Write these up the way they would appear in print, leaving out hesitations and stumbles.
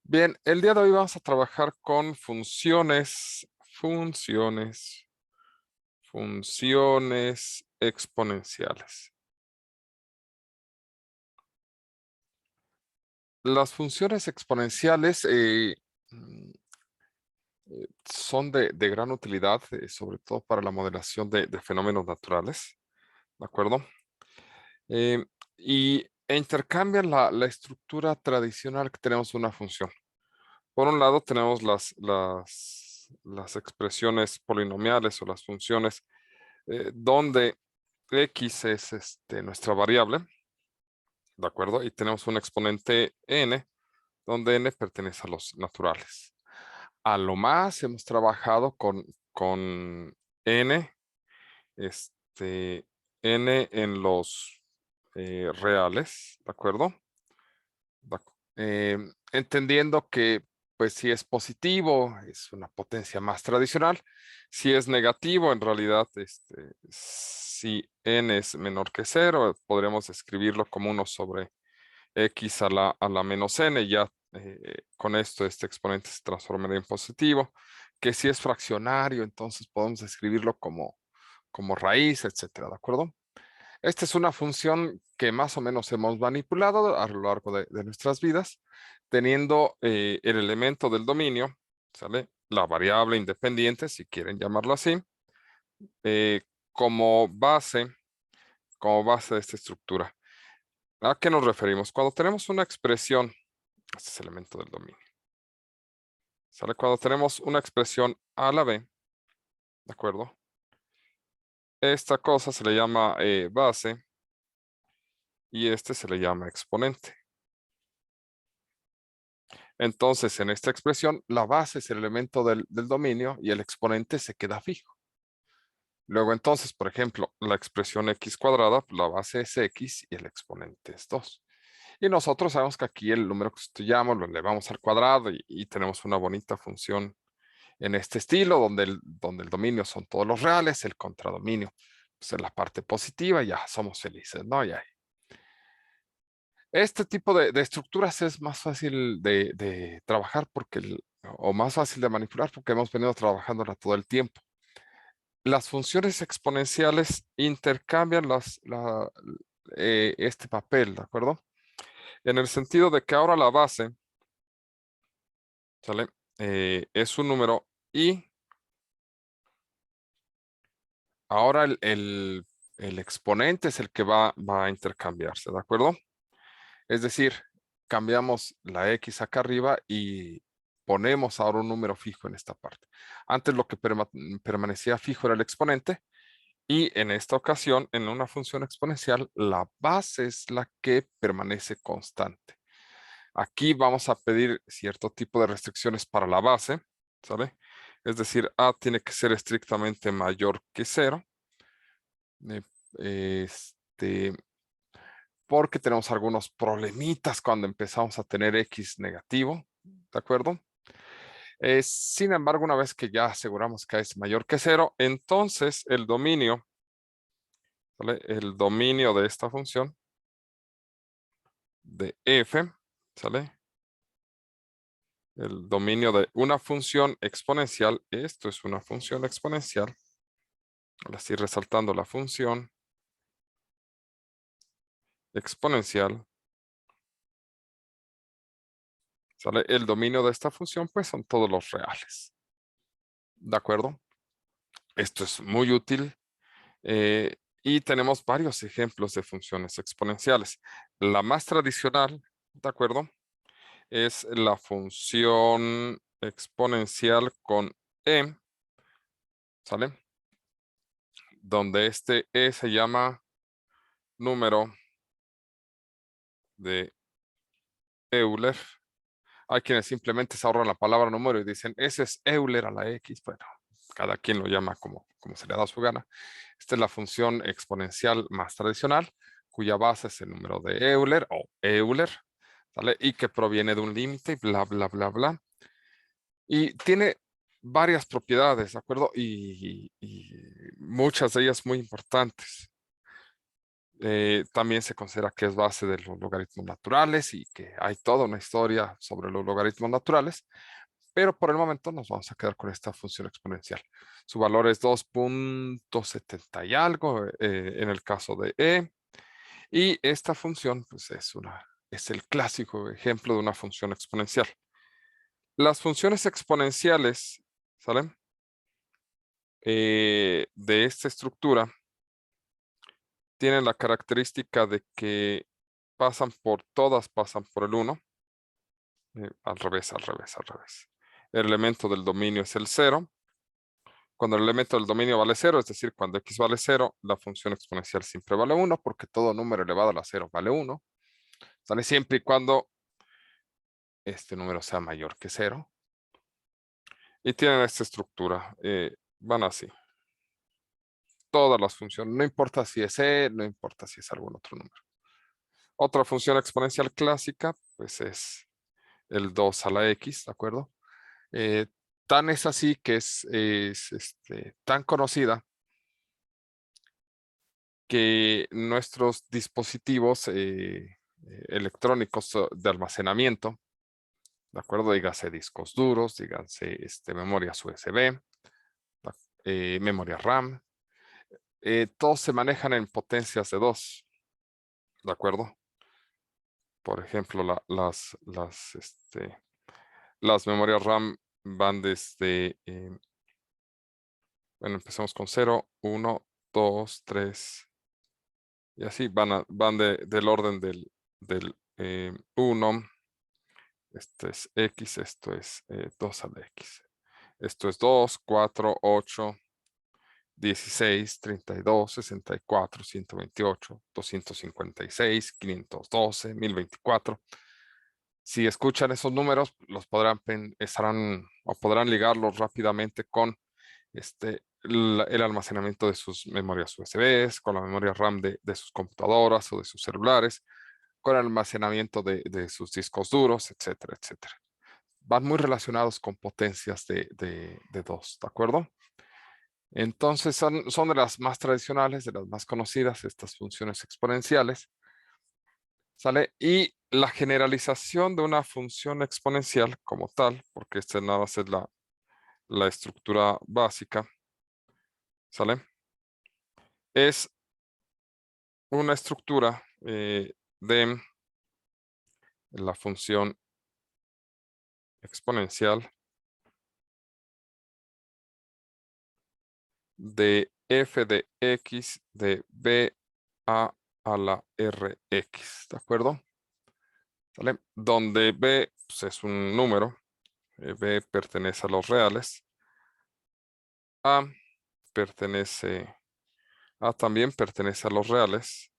Bien, el día de hoy vamos a trabajar con funciones exponenciales. Las funciones exponenciales mm, son de gran utilidad, sobre todo para la modelación de fenómenos naturales, ¿de acuerdo? Eh, e intercambian la estructura tradicional que tenemos de una función. Por un lado tenemos las expresiones polinomiales o las funciones donde x es nuestra variable, ¿de acuerdo? Y tenemos un exponente n, donde n pertenece a los naturales. A lo más hemos trabajado con n, este, n en los reales, ¿de acuerdo? Entendiendo que, pues, si es positivo, es una potencia más tradicional. Si es negativo, en realidad, si n es menor que 0, podremos escribirlo como 1 sobre x a la menos n. Ya con esto, este exponente se transformaría en positivo. Que si es fraccionario, entonces podemos escribirlo como raíz, etcétera, ¿de acuerdo? Esta es una función que más o menos hemos manipulado a lo largo de nuestras vidas, teniendo el elemento del dominio, ¿sale? La variable independiente, si quieren llamarlo así, eh, como base, como base de esta estructura. ¿A qué nos referimos? Cuando tenemos una expresión, este es el elemento del dominio, ¿sale? Cuando tenemos una expresión a la b, ¿de acuerdo? Esta cosa se le llama base y este se le llama exponente. Entonces, en esta expresión, la base es el elemento del dominio y el exponente se queda fijo. Luego, entonces, por ejemplo, la expresión x cuadrada, la base es x y el exponente es 2. Y nosotros sabemos que aquí el número que estudiamos lo elevamos al cuadrado y tenemos una bonita función en este estilo, donde el dominio son todos los reales, el contradominio pues, es la parte positiva, y ya somos felices, ¿no? Ya. Este tipo de estructuras es más fácil de trabajar o más fácil de manipular porque hemos venido trabajándola todo el tiempo. Las funciones exponenciales intercambian este papel, ¿de acuerdo? En el sentido de que ahora la base, ¿sale? Es un número y ahora el exponente es el que va a intercambiarse, ¿de acuerdo? Es decir, cambiamos la X acá arriba y ponemos ahora un número fijo en esta parte. Antes lo que permanecía fijo era el exponente y en esta ocasión, en una función exponencial, la base es la que permanece constante. Aquí vamos a pedir cierto tipo de restricciones para la base, ¿sale? Es decir, A tiene que ser estrictamente mayor que 0. Este, porque tenemos algunos problemitas cuando empezamos a tener X negativo, ¿de acuerdo? Sin embargo, una vez que ya aseguramos que es mayor que 0, entonces el dominio, ¿vale? El dominio de esta función de f, ¿sale? El dominio de una función exponencial, esto es una función exponencial, ahora estoy resaltando la función exponencial, ¿sale? El dominio de esta función, pues son todos los reales, ¿de acuerdo? Esto es muy útil. Y tenemos varios ejemplos de funciones exponenciales. La más tradicional, ¿de acuerdo? Es la función exponencial con e, ¿sale? Donde este e se llama número de Euler. Hay quienes simplemente se ahorran la palabra número y dicen, ese es Euler a la x. Bueno, cada quien lo llama como se le da su gana. Esta es la función exponencial más tradicional, cuya base es el número de Euler o Euler, ¿vale? Y que proviene de un límite y bla, bla, bla, bla. Y tiene varias propiedades, ¿de acuerdo? Y muchas de ellas muy importantes. También se considera que es base de los logaritmos naturales y que hay toda una historia sobre los logaritmos naturales, pero por el momento nos vamos a quedar con esta función exponencial. Su valor es 2.70 y algo en el caso de E. Y esta función pues, es el clásico ejemplo de una función exponencial. Las funciones exponenciales, ¿sale? De esta estructura tienen la característica de que todas pasan por el 1. Al revés, al revés, al revés. El elemento del dominio es el 0. Cuando el elemento del dominio vale 0, es decir, cuando x vale 0, la función exponencial siempre vale 1, porque todo número elevado a la 0 vale 1. ¿Sale? Siempre y cuando este número sea mayor que 0. Y tienen esta estructura. Van así. Todas las funciones. No importa si es E, no importa si es algún otro número. Otra función exponencial clásica, pues es el 2 a la x, ¿de acuerdo? Tan es así que es tan conocida que nuestros dispositivos electrónicos de almacenamiento, ¿de acuerdo? Dígase discos duros, díganse memorias USB, memoria RAM, todos se manejan en potencias de 2, ¿de acuerdo? Por ejemplo, las memorias RAM van desde, bueno, empezamos con 0, 1, 2, 3, y así van del orden del 1. Este es X, esto es 2 a la X. Esto es 2, 4, 8, 16, 32, 64, 128, 256, 512, 1024. Si escuchan esos números, los estarán o podrán ligarlos rápidamente con el almacenamiento de sus memorias USB, con la memoria RAM de sus computadoras o de sus celulares, con el almacenamiento de sus discos duros, etcétera, etcétera. Van muy relacionados con potencias de 2, ¿de acuerdo? Entonces son de las más tradicionales, de las más conocidas, estas funciones exponenciales, ¿sale? Y la generalización de una función exponencial como tal, porque esta nada más es la estructura básica, ¿sale? Es una estructura de la función exponencial de f de x de b a la rx, ¿de acuerdo? ¿Vale? Donde b pues, es un número, b pertenece a los reales, a también pertenece a los reales,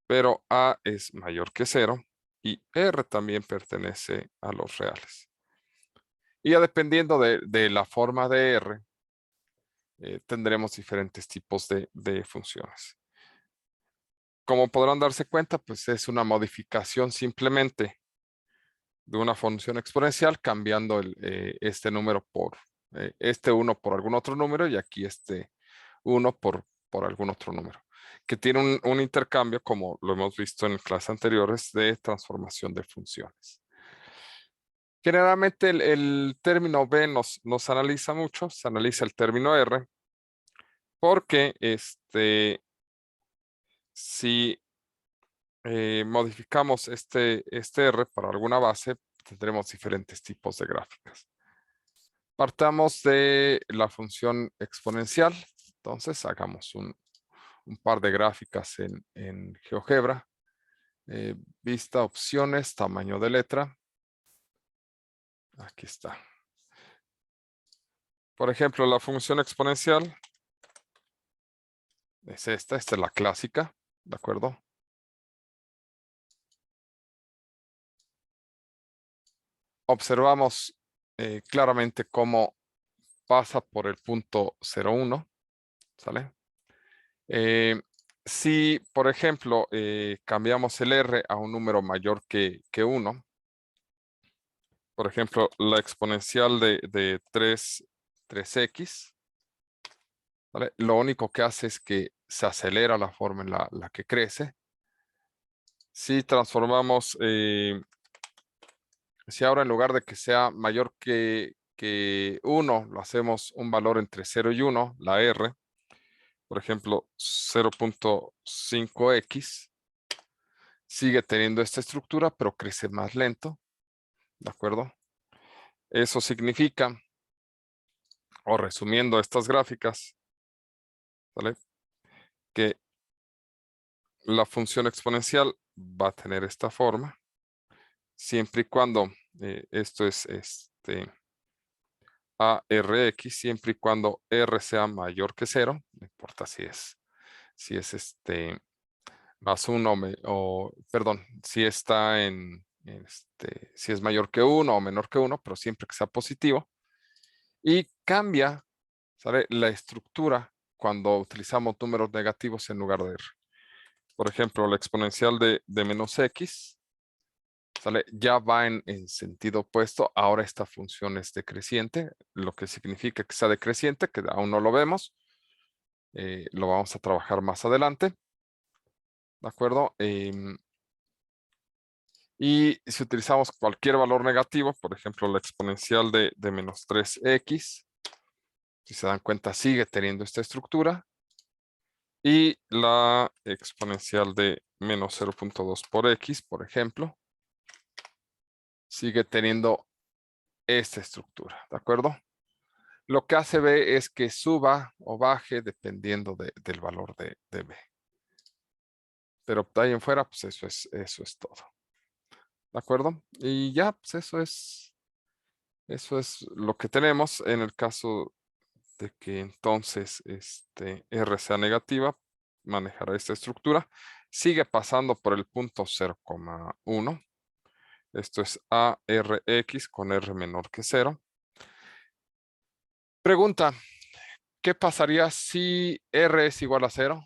pero a es mayor que 0 y r también pertenece a los reales. Y ya dependiendo de la forma de r, tendremos diferentes tipos de funciones. Como podrán darse cuenta, pues es una modificación simplemente de una función exponencial, cambiando este número por este 1 por algún otro número y aquí este 1 por algún otro número, que tiene un intercambio, como lo hemos visto en clases anteriores, de transformación de funciones. Generalmente el término B nos analiza mucho, se analiza el término R, porque si modificamos este R para alguna base, tendremos diferentes tipos de gráficas. Partamos de la función exponencial. Entonces, hagamos un par de gráficas en GeoGebra. Vista, opciones, tamaño de letra. Aquí está. Por ejemplo, la función exponencial es esta es la clásica, ¿de acuerdo? Observamos claramente cómo pasa por el punto 0,1, ¿sale? Si, por ejemplo, cambiamos el R a un número mayor que 1, por ejemplo, la exponencial de 3x, ¿vale? Lo único que hace es que se acelera la forma en la que crece. Si transformamos, si ahora en lugar de que sea mayor que 1, lo hacemos un valor entre 0 y 1, la R, por ejemplo, 0.5x, sigue teniendo esta estructura, pero crece más lento, ¿de acuerdo? Eso significa, o resumiendo estas gráficas, ¿vale? Que la función exponencial va a tener esta forma, siempre y cuando esto es ARX, siempre y cuando R sea mayor que 0, no importa si es más 1 o, perdón, si está si es mayor que 1 o menor que 1, pero siempre que sea positivo. Y cambia, ¿sale?, la estructura cuando utilizamos números negativos en lugar de R. Por ejemplo, la exponencial de menos X, ¿sale?, ya va en sentido opuesto. Ahora esta función es decreciente, lo que significa que sea decreciente, que aún no lo vemos. Lo vamos a trabajar más adelante. ¿De acuerdo? Y si utilizamos cualquier valor negativo, por ejemplo, la exponencial de menos 3x, si se dan cuenta, sigue teniendo esta estructura. Y la exponencial de menos 0.2 por x, por ejemplo, sigue teniendo esta estructura, ¿de acuerdo? Lo que hace B es que suba o baje dependiendo del valor de B. Pero de ahí en fuera, pues eso es todo. ¿De acuerdo? Y ya, pues eso es lo que tenemos en el caso de que entonces R sea negativa, manejará esta estructura. Sigue pasando por el punto 0,1. Esto es ARX con R menor que 0. Pregunta, ¿qué pasaría si R es igual a 0?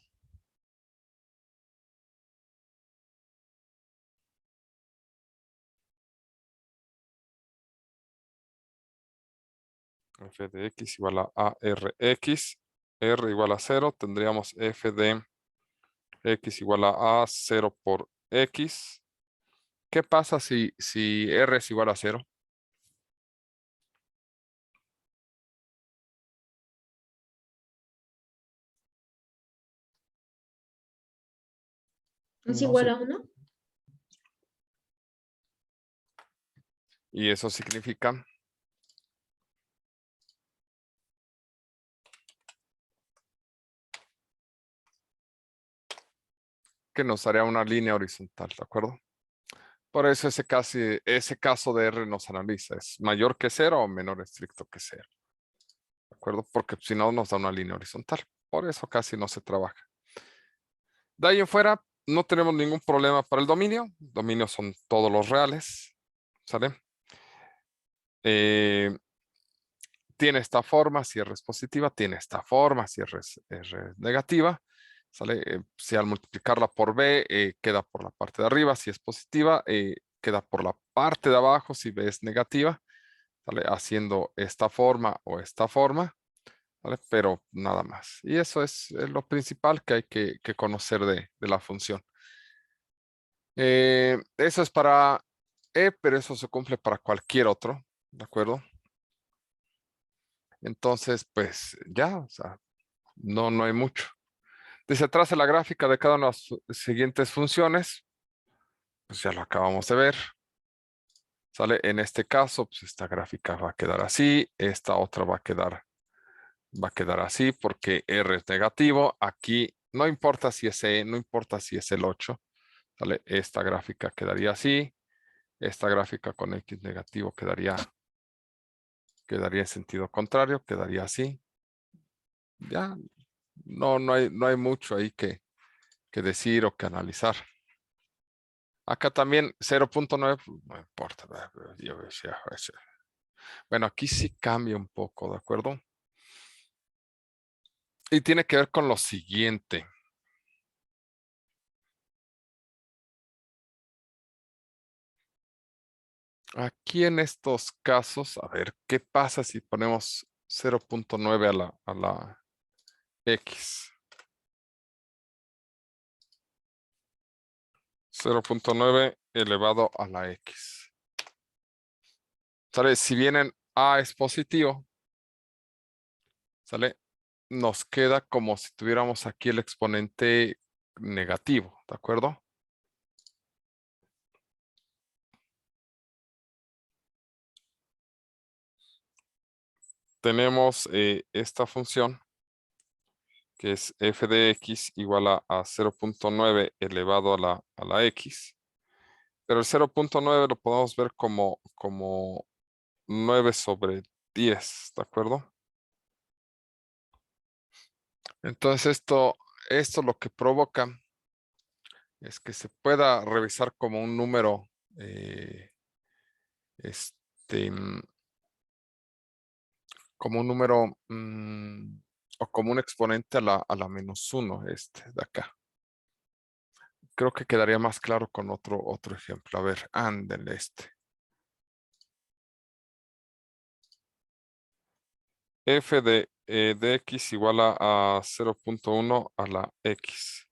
F de X igual a ARX. R igual a 0. Tendríamos F de X igual a 0 por X. ¿Qué pasa si R es igual a 0? ¿Es No igual sé. a 1? Y eso significa que nos haría una línea horizontal, ¿de acuerdo? Por eso ese caso de R nos analiza. ¿Es mayor que 0 o menor estricto que 0? ¿De acuerdo? Porque si no nos da una línea horizontal. Por eso casi no se trabaja. De ahí en fuera no tenemos ningún problema para el dominio. Dominios son todos los reales. ¿Sale? Tiene esta forma, si R es positiva, tiene esta forma, si R es negativa. ¿Sale? Si al multiplicarla por B queda por la parte de arriba, si es positiva, queda por la parte de abajo, si B es negativa, ¿sale?, haciendo esta forma o esta forma, ¿vale? Pero nada más. Y eso es lo principal que hay que conocer de la función. Eso es para E, pero eso se cumple para cualquier otro, ¿de acuerdo? Entonces, pues ya, o sea, no hay mucho. Dice, trace la gráfica de cada una de las siguientes funciones. Pues ya lo acabamos de ver. ¿Sale? En este caso, pues esta gráfica va a quedar así. Esta otra va a quedar así porque R es negativo. Aquí no importa si es E, no importa si es el 8. ¿Sale? Esta gráfica quedaría así. Esta gráfica con X negativo quedaría en sentido contrario, quedaría así. Ya, no hay mucho ahí que decir o que analizar. Acá también 0.9, no importa. Bueno, aquí sí cambia un poco, ¿de acuerdo? Y tiene que ver con lo siguiente. Aquí en estos casos, a ver, ¿qué pasa si ponemos 0.9 a la X? 0.9 elevado a la X. ¿Sale? Si bien en A es positivo, ¿sale? Nos queda como si tuviéramos aquí el exponente negativo, ¿de acuerdo? Tenemos esta función que es f de x igual a 0.9 elevado a la x. Pero el 0.9 lo podemos ver como 9 sobre 10, ¿de acuerdo? Entonces esto lo que provoca es que se pueda revisar como un número, este, como un número o como un exponente a la -1, este de acá. Creo que quedaría más claro con otro ejemplo. A ver, ándale este. F de x igual a 0.1 a la x.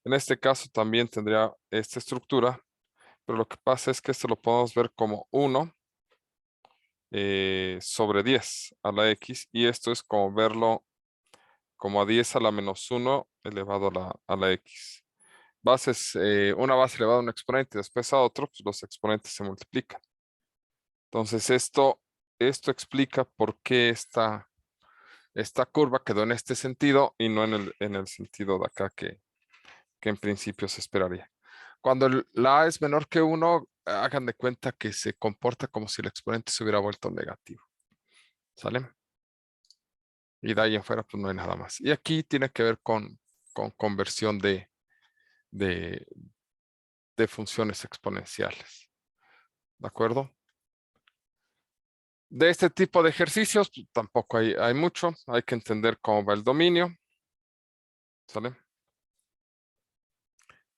En este caso también tendría esta estructura, pero lo que pasa es que esto lo podemos ver como 1 sobre 10 a la x, y esto es como verlo como a 10 a la -1 elevado a la x. Bases, una base elevada a un exponente y después a otro, pues los exponentes se multiplican. Entonces esto explica por qué esta curva quedó en este sentido y no en el sentido de acá que en principio se esperaría. Cuando la A es menor que 1, hagan de cuenta que se comporta como si el exponente se hubiera vuelto negativo. ¿Sale? Y de ahí en fuera, pues no hay nada más. Y aquí tiene que ver con conversión de, de funciones exponenciales. ¿De acuerdo? De este tipo de ejercicios, pues, tampoco hay mucho. Hay que entender cómo va el dominio. ¿Sale?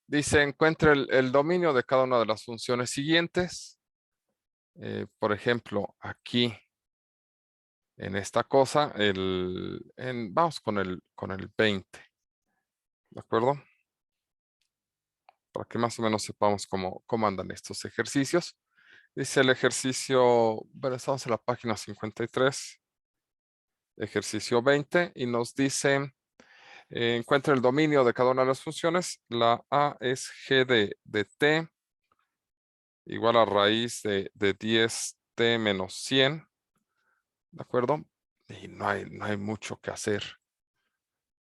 Dice, encuentre el dominio de cada una de las funciones siguientes. Por ejemplo, aquí en esta cosa, vamos con el 20. ¿De acuerdo? Para que más o menos sepamos cómo andan estos ejercicios. Dice el ejercicio, bueno, estamos en la página 53, ejercicio 20, y nos dice, encuentra el dominio de cada una de las funciones. La A es g de t igual a raíz de 10t menos 100, ¿de acuerdo? Y no hay mucho que hacer,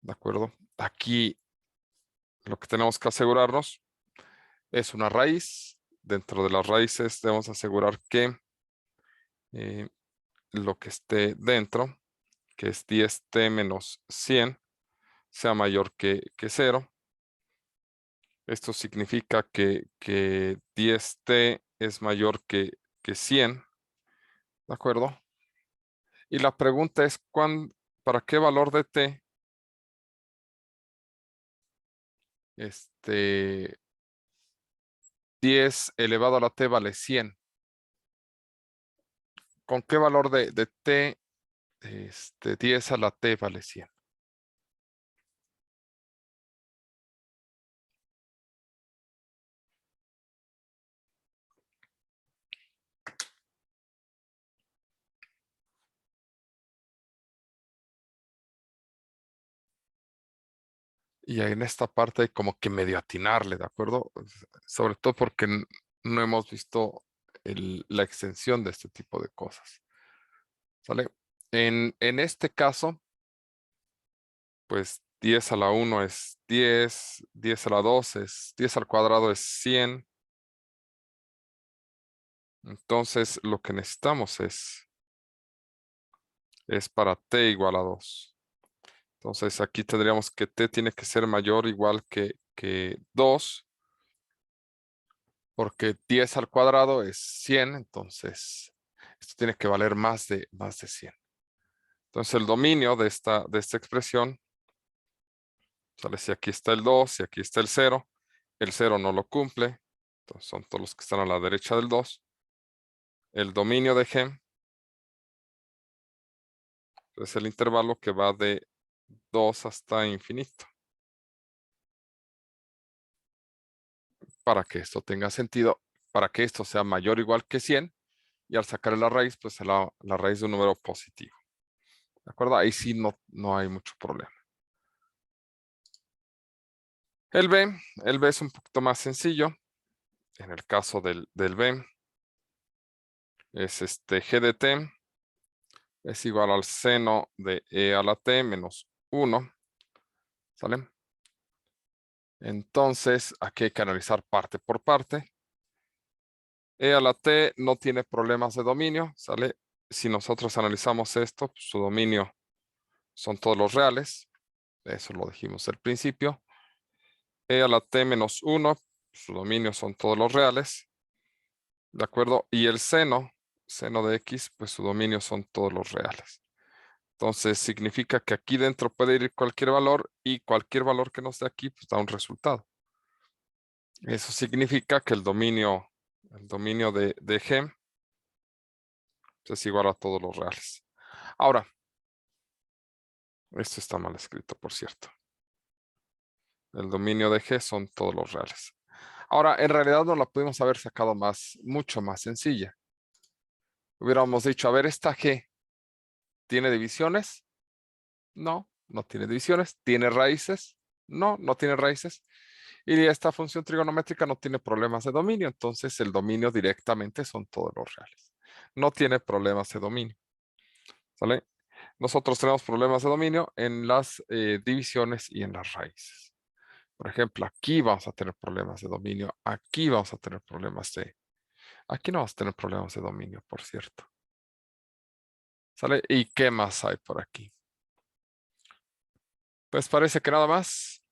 ¿de acuerdo? Aquí lo que tenemos que asegurarnos es una raíz. Dentro de las raíces debemos asegurar que eh, lo que esté dentro, que es 10t menos 100, sea mayor que 0. Esto significa que 10t es mayor que 100, ¿de acuerdo? Y la pregunta es, ¿para qué valor de t este 10 elevado a la t vale 100? ¿Con qué valor de t 10 a la t vale 100? Y ahí en esta parte hay como que medio atinarle, ¿de acuerdo? Sobre todo porque no hemos visto la extensión de este tipo de cosas. ¿Sale? En este caso, pues 10 a la 1 es 10, 10 a la 2 es 10 al cuadrado es 100. Entonces lo que necesitamos es para t igual a 2. Entonces aquí tendríamos que t tiene que ser mayor o igual que 2, porque 10 al cuadrado es 100, entonces esto tiene que valer más de 100. Entonces el dominio de esta expresión, sale, si aquí está el 2, si aquí está el 0 no lo cumple, entonces son todos los que están a la derecha del 2. El dominio de g es el intervalo que va de 2 hasta infinito. para que esto tenga sentido, para que esto sea mayor o igual que 100, y al sacar la raíz, pues la raíz de un número positivo. ¿De acuerdo? Ahí sí no hay mucho problema. El B es un poquito más sencillo. En el caso del B, es G de t es igual al seno de e a la t menos 1. ¿Sale? Entonces, aquí hay que analizar parte por parte. E a la t no tiene problemas de dominio, ¿sale? Si nosotros analizamos esto, pues, su dominio son todos los reales. Eso lo dijimos al principio. E a la t menos 1, su dominio son todos los reales. ¿De acuerdo? Y el seno de x, pues su dominio son todos los reales. Entonces significa que aquí dentro puede ir cualquier valor y cualquier valor que nos dé aquí, pues da un resultado. Eso significa que el dominio de G es igual a todos los reales. Ahora, esto está mal escrito, por cierto. El dominio de G son todos los reales. Ahora, en realidad no la pudimos haber sacado mucho más sencilla. Hubiéramos dicho, a ver, esta G, ¿tiene divisiones? No, no tiene divisiones. ¿Tiene raíces? No, no tiene raíces. Y esta función trigonométrica no tiene problemas de dominio, entonces el dominio directamente son todos los reales. No tiene problemas de dominio. ¿Sale? Nosotros tenemos problemas de dominio en las divisiones y en las raíces. Por ejemplo, aquí vamos a tener problemas de dominio, aquí vamos a tener problemas de... Aquí no vamos a tener problemas de dominio, por cierto. ¿Sale? ¿Y qué más hay por aquí? Pues parece que nada más.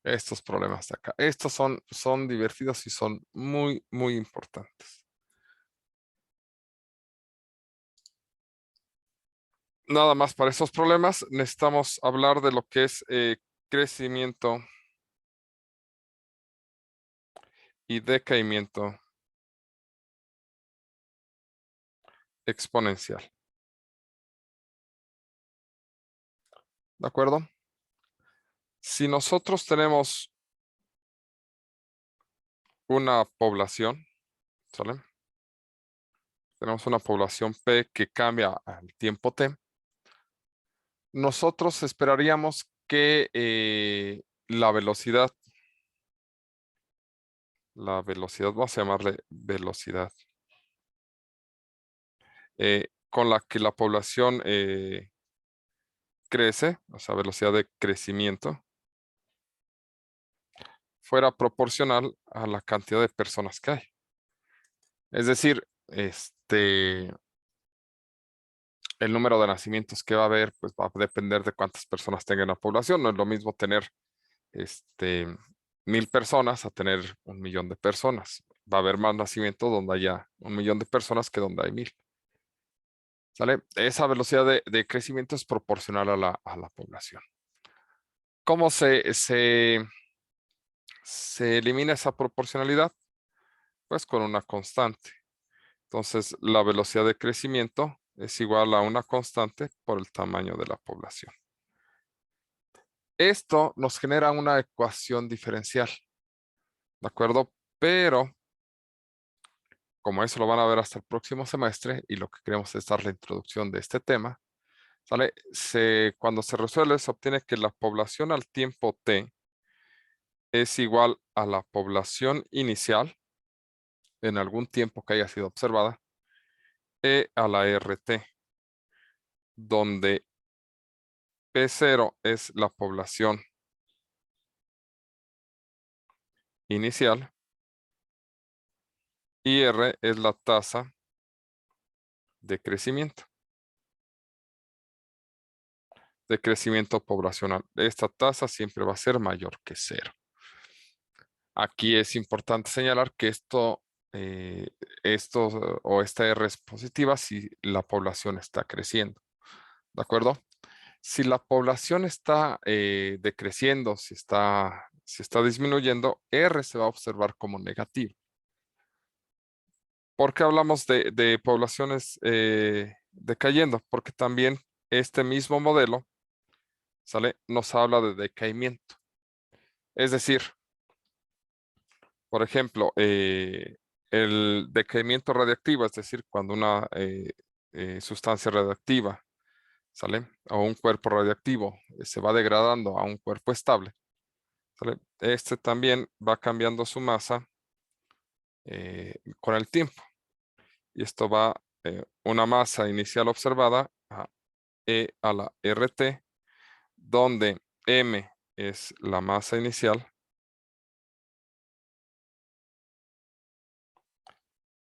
Estos problemas de acá. Estos son divertidos y son muy, muy importantes. Nada más para esos problemas necesitamos hablar de lo que es crecimiento y decaimiento exponencial. ¿De acuerdo? Si nosotros tenemos una población, ¿sale? Tenemos una población P que cambia al tiempo T. Nosotros esperaríamos que la velocidad, vamos a llamarle velocidad, con la que la población crece, o sea, velocidad de crecimiento, fuera proporcional a la cantidad de personas que hay. Es decir, el número de nacimientos que va a haber, pues va a depender de cuántas personas tenga la población. No es lo mismo tener 1000 personas a tener 1.000.000 de personas. Va a haber más nacimientos donde haya 1.000.000 de personas que donde hay 1000. ¿Sale? Esa velocidad de crecimiento es proporcional a la población. ¿Cómo se elimina esa proporcionalidad? Pues con una constante. Entonces, la velocidad de crecimiento es igual a una constante por el tamaño de la población. Esto nos genera una ecuación diferencial, ¿de acuerdo? Pero, como eso lo van a ver hasta el próximo semestre, y lo que queremos es dar la introducción de este tema, ¿sale? Cuando se resuelve, se obtiene que la población al tiempo t es igual a la población inicial en algún tiempo que haya sido observada, a la RT, donde P0 es la población inicial y R es la tasa de crecimiento poblacional. Esta tasa siempre va a ser mayor que 0. Aquí es importante señalar que esta R es positiva si la población está creciendo. ¿De acuerdo? Si la población está decreciendo, si está disminuyendo, R se va a observar como negativo. ¿Por qué hablamos de poblaciones decayendo? Porque también este mismo modelo ¿sale? Nos habla de decaimiento. Es decir, por ejemplo, el decaimiento radiactivo, es decir, cuando una sustancia radiactiva, ¿sale? O un cuerpo radiactivo se va degradando a un cuerpo estable, ¿sale? Este también va cambiando su masa con el tiempo. Y esto va una masa inicial observada a E a la RT, donde M es la masa inicial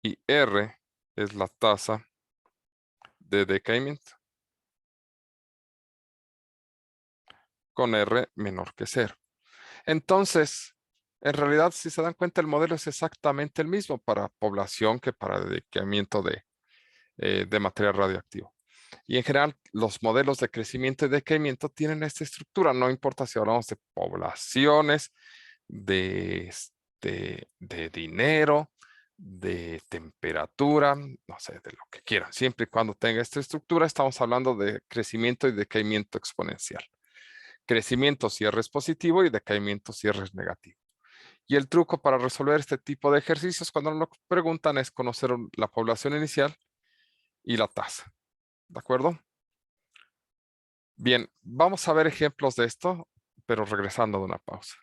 y R es la tasa de decaimiento, con R menor que 0. Entonces, en realidad, si se dan cuenta, el modelo es exactamente el mismo para población que para decaimiento de material radioactivo. Y en general, los modelos de crecimiento y decaimiento tienen esta estructura. No importa si hablamos de poblaciones, de dinero, de temperatura, no sé, de lo que quieran. Siempre y cuando tenga esta estructura, estamos hablando de crecimiento y decaimiento exponencial. Crecimiento si R es positivo y decaimiento si R es negativo. Y el truco para resolver este tipo de ejercicios cuando nos lo preguntan es conocer la población inicial y la tasa. ¿De acuerdo? Bien, vamos a ver ejemplos de esto, pero regresando de una pausa.